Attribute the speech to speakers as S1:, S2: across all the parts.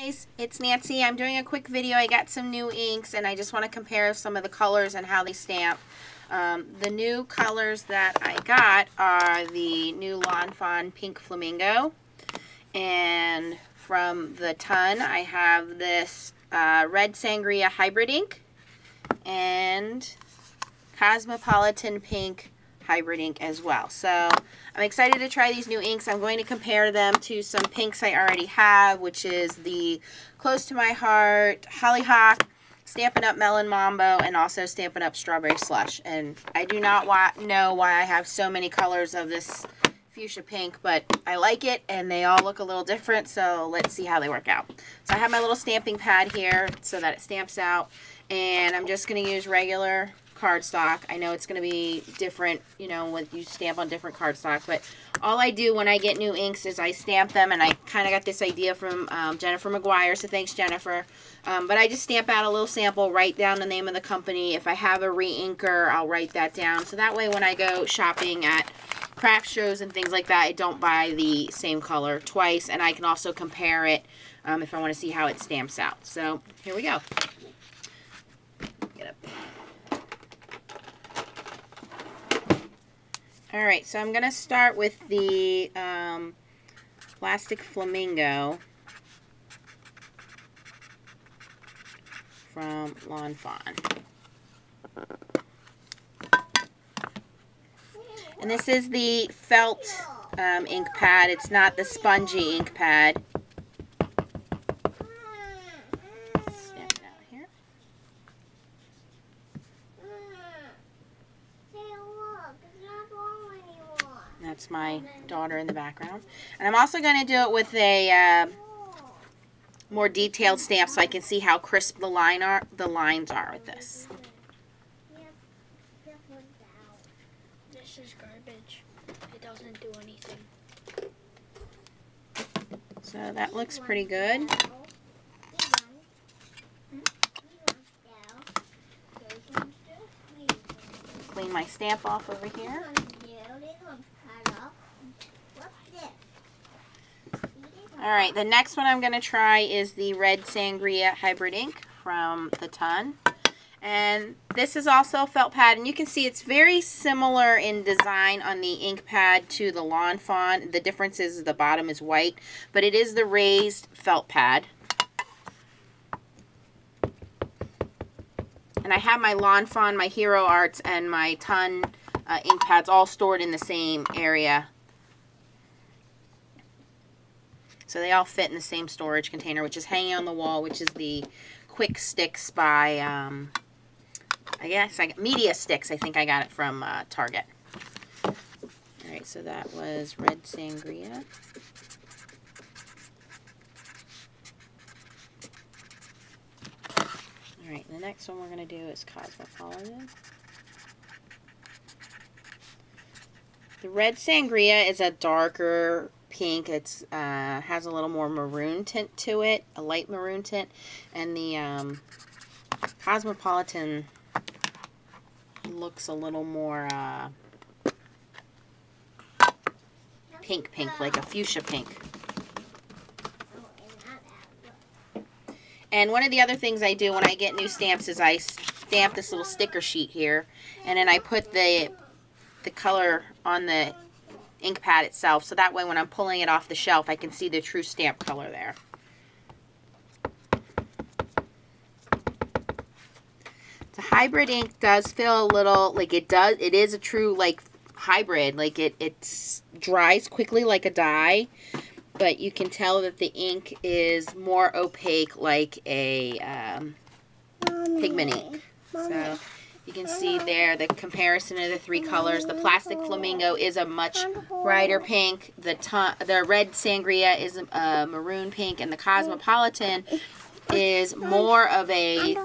S1: Guys, it's Nancy. I'm doing a quick video. I got some new inks and I just want to compare some of the colors and how they stamp. The new colors that I got are the new Lawn Fawn Pink Flamingo, and from the ton I have this Red Sangria Hybrid ink and Cosmopolitan Pink Hybrid ink as well. So I'm excited to try these new inks. I'm going to compare them to some pinks I already have, which is the Close to My Heart Hollyhock, Stampin' Up! Melon Mambo, and also Stampin' Up! Strawberry Slush. And I do not know why I have so many colors of this fuchsia pink, but I like it and they all look a little different, so let's see how they work out. So I have my little stamping pad here so that it stamps out, and I'm just going to use regular cardstock. I know it's going to be different, you know, when you stamp on different cardstock, but all I do when I get new inks is I stamp them, and I kind of got this idea from Jennifer McGuire, so thanks Jennifer. But I just stamp out a little sample, write down the name of the company. If I have a re-inker, I'll write that down, so that way when I go shopping at craft shows and things like that, I don't buy the same color twice, and I can also compare it if I want to see how it stamps out. So here we go. Get up. Alright, so I'm going to start with the Plastic Flamingo from Lawn Fawn. And this is the felt ink pad. It's not the spongy ink pad. Snap it out here. That's my daughter in the background. And I'm also going to do it with a more detailed stamp so I can see how crisp the lines are with this.
S2: This is garbage. It doesn't do anything.
S1: So that looks pretty good. Clean my stamp off over here. Alright, the next one I'm going to try is the Red Sangria Hybrid ink from the ton. And this is also a felt pad, and you can see it's very similar in design on the ink pad to the Lawn Fawn. The difference is the bottom is white, but it is the raised felt pad. And I have my Lawn Fawn, my Hero Arts, and my ton ink pads all stored in the same area. So they all fit in the same storage container, which is hanging on the wall, which is the Quick Sticks by, I guess, Media Sticks. I think I got it from Target. Alright, so that was Red Sangria. Alright, the next one we're going to do is Cosmopolitan. The Red Sangria is a darker pink. It's has a little more maroon tint to it, a light maroon tint, and the Cosmopolitan looks a little more pink, like a fuchsia pink. And one of the other things I do when I get new stamps is I stamp this little sticker sheet here, and then I put the color on the ink pad itself, so that way when I'm pulling it off the shelf I can see the true stamp color there. The hybrid ink does feel a little like it is a true like hybrid, like it dries quickly like a dye, but you can tell that the ink is more opaque like a pigment ink. So you can see there the comparison of the three colors. The Plastic Flamingo is a much brighter pink. The Red Sangria is a maroon pink, and the Cosmopolitan is more of a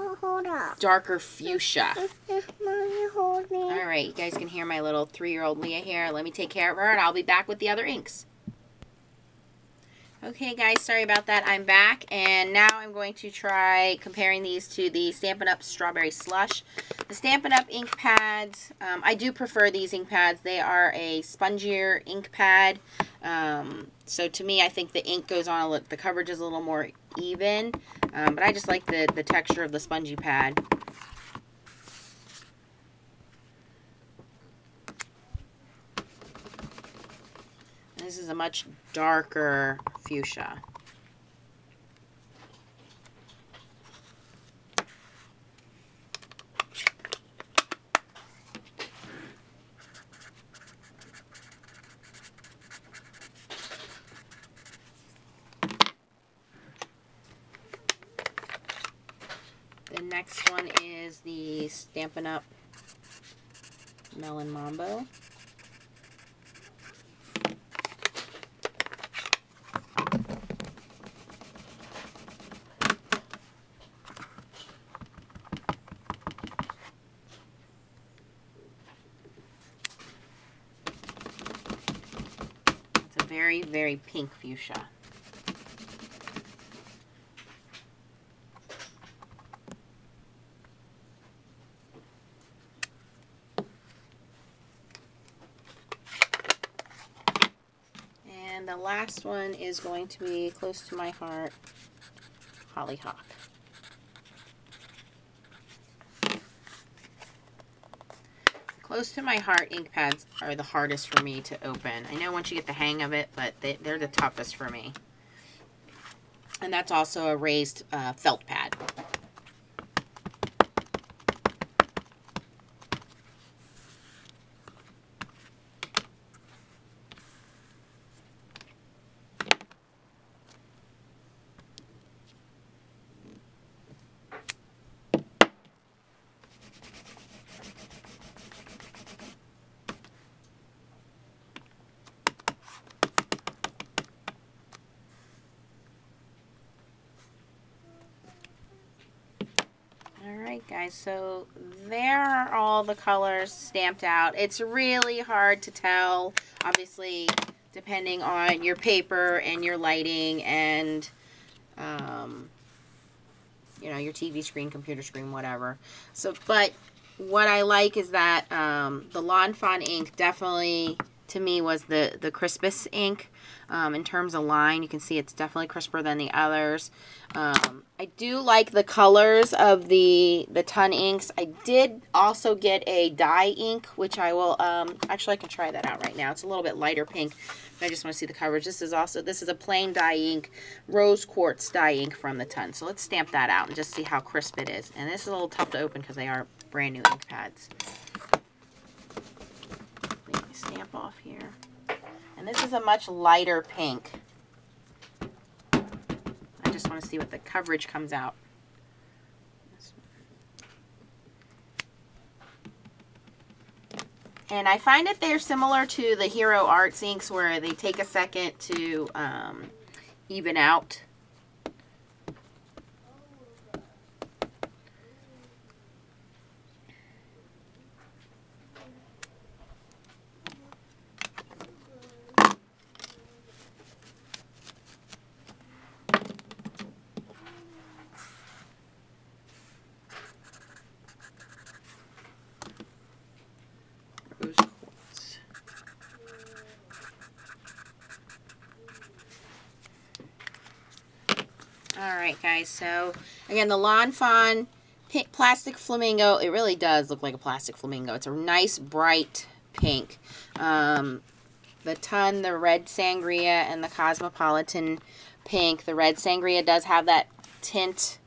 S1: darker fuchsia. Alright, you guys can hear my little 3-year-old Leah here. Let me take care of her, and I'll be back with the other inks. Okay guys, sorry about that. I'm back, and now I'm going to try comparing these to the Stampin' Up! Strawberry Slush. The Stampin' Up! Ink pads, I do prefer these ink pads. They are a spongier ink pad. So to me, I think the ink goes on, the coverage is a little more even, but I just like the texture of the spongy pad. This is a much darker fuchsia. The next one is the Stampin' Up! Melon Mambo. It's a very, very pink fuchsia. And the last one is going to be close to my heart, Hollyhock. Close to my heart ink pads are the hardest for me to open. I know once you get the hang of it, but they're the toughest for me. And that's also a raised felt pad. Alright guys, so there are all the colors stamped out. It's really hard to tell, obviously, depending on your paper and your lighting and, you know, your TV screen, computer screen, whatever. So, but what I like is that the Lawn Fawn ink definitely, to me, was the crispest ink. In terms of line, you can see it's definitely crisper than the others. I do like the colors of the ton inks. I did also get a dye ink, which I will, actually I can try that out right now. It's a little bit lighter pink, but I just want to see the coverage. This is a plain dye ink, rose quartz dye ink from the ton. So let's stamp that out and just see how crisp it is. And this is a little tough to open because they are brand new ink pads. Leave my stamp off here. And this is a much lighter pink. I just want to see what the coverage comes out. And I find that they're similar to the Hero Arts inks where they take a second to even out. Alright guys, so again, the Lawn Fawn plastic flamingo, it really does look like a plastic flamingo. It's a nice bright pink. The ton, the red sangria, and the cosmopolitan pink. The red sangria does have that tint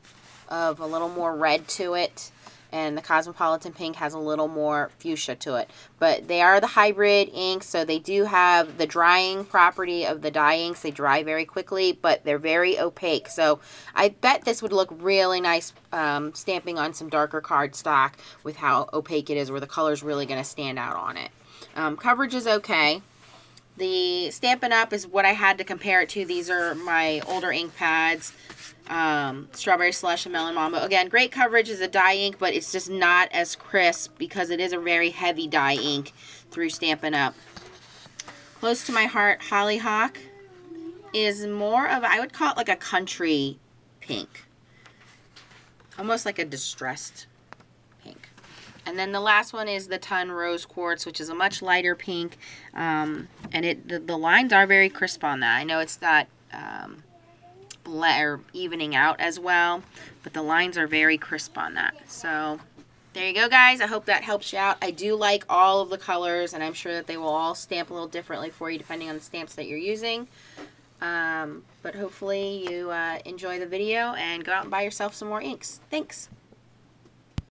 S1: of a little more red to it, and the cosmopolitan pink has a little more fuchsia to it. But they are the hybrid inks, so they do have the drying property of the dye inks. They dry very quickly, but they're very opaque. So I bet this would look really nice stamping on some darker cardstock with how opaque it is, where the color's really going to stand out on it. Coverage is okay. The Stampin' Up! Is what I had to compare it to. These are my older ink pads. Strawberry Slush and Melon Mambo. Again, great coverage as a dye ink, but it's just not as crisp because it is a very heavy dye ink through Stampin' Up! Close to my heart, Hollyhock is more of, I would call it like a country pink. Almost like a distressed pink. And then the last one is the Ton Rose Quartz, which is a much lighter pink. And the lines are very crisp on that. I know it's not or evening out as well, but the lines are very crisp on that. So there you go, guys. I hope that helps you out. I do like all of the colors, and I'm sure that they will all stamp a little differently for you depending on the stamps that you're using. But hopefully you enjoy the video and go out and buy yourself some more inks. Thanks.